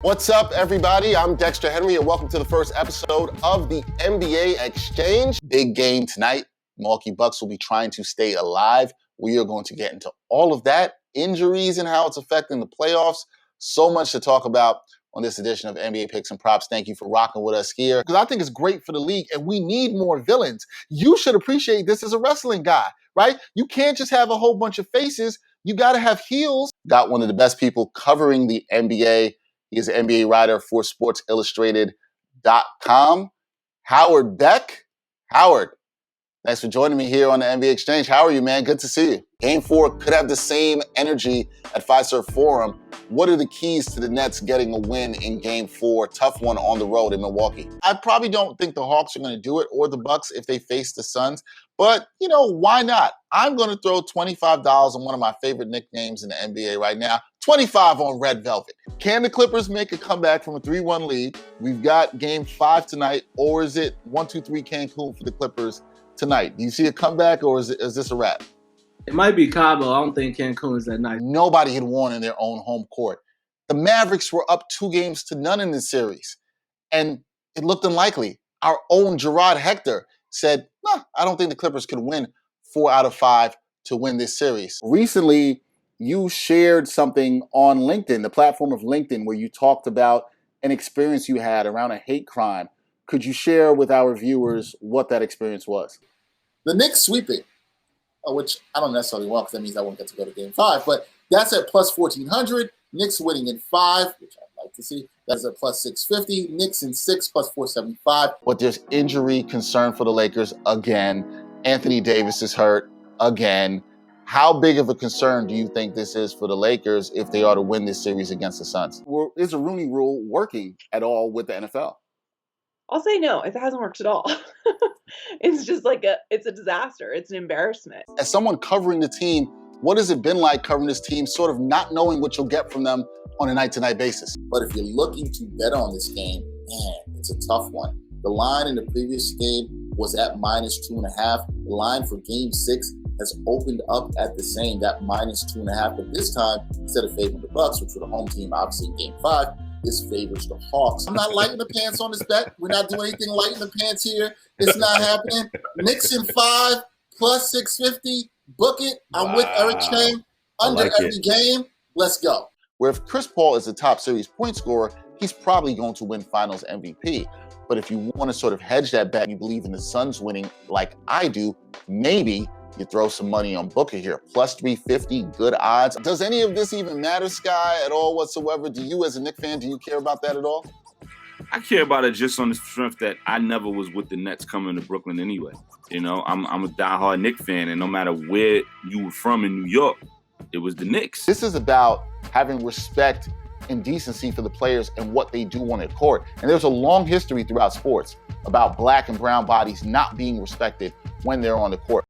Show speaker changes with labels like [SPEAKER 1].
[SPEAKER 1] What's up, everybody? I'm Dexter Henry, and welcome to the first episode of the NBA Exchange. Big game tonight. Milwaukee Bucks will be trying to stay alive. We are going to get into all of that, injuries and how it's affecting the playoffs. So much to talk about on this edition of NBA Picks and Props. Thank you for rocking with us here, because I think it's great for the league, and we need more villains. You should appreciate this as a wrestling guy, right? You can't just have a whole bunch of faces. You got to have heels. Got one of the best people covering the NBA. He is an NBA writer for SportsIllustrated.com. Howard Beck. Howard, thanks for joining me here on the NBA Exchange. How are you, man? Good to see you. Game 4 could have the same energy at Fiserv Forum. What are the keys to the Nets getting a win in Game 4? Tough one on the road in Milwaukee. I probably don't think the Hawks are going to do it, or the Bucks if they face the Suns. But, why not? I'm going to throw $25 on one of my favorite nicknames in the NBA right now. 25 on Red Velvet. Can the Clippers make a comeback from a 3-1 lead? We've got Game 5 tonight, or is it 1-2-3 Cancun for the Clippers tonight? Do you see a comeback, or is this a wrap?
[SPEAKER 2] It might be Cabo. I don't think Cancun is that nice.
[SPEAKER 1] Nobody had won in their own home court. The Mavericks were up 2-0 in this series, and it looked unlikely. Our own Gerard Hector said, I don't think the Clippers could win 4 out of 5 to win this series. Recently, you shared something on LinkedIn, the platform of LinkedIn, where you talked about an experience you had around a hate crime. Could you share with our viewers what that experience was?
[SPEAKER 3] The Knicks sweeping, which I don't necessarily want because that means I won't get to go to Game 5, but that's at plus 1,400. Knicks winning in 5, which I'd like to see. That's at plus 650. Knicks in 6, plus 475.
[SPEAKER 1] But there's injury concern for the Lakers again. Anthony Davis is hurt again. How big of a concern do you think this is for the Lakers if they are to win this series against the Suns? Is the Rooney Rule working at all with the NFL?
[SPEAKER 4] I'll say no. It hasn't worked at all. It's just it's a disaster. It's an embarrassment.
[SPEAKER 1] As someone covering the team, what has it been like covering this team, sort of not knowing what you'll get from them on a night-to-night basis?
[SPEAKER 3] But if you're looking to bet on this game, man, it's a tough one. The line in the previous game was at minus 2.5. The line for Game 6 has opened up at the same, that minus 2.5. But this time, instead of favoring the Bucks, which were the home team, obviously in Game 5, this favors the Hawks. I'm not lighting the pants on this bet. We're not doing anything lighting the pants here. It's not happening. Knicks in 5, plus 650. Book it. I'm with Eric Chang. Under every game. Let's go.
[SPEAKER 1] Where if Chris Paul is the top series point scorer, he's probably going to win Finals MVP. But if you want to sort of hedge that bet, you believe in the Suns winning like I do, maybe you throw some money on Booker here. Plus 350, good odds. Does any of this even matter, Sky, at all whatsoever? Do you, as a Knicks fan, do you care about that at all?
[SPEAKER 5] I care about it just on the strength that I never was with the Nets coming to Brooklyn anyway. I'm a diehard Knicks fan, and no matter where you were from in New York, it was the Knicks.
[SPEAKER 1] This is about having respect and decency for the players and what they do on the court. And there's a long history throughout sports about black and brown bodies not being respected when they're on the court.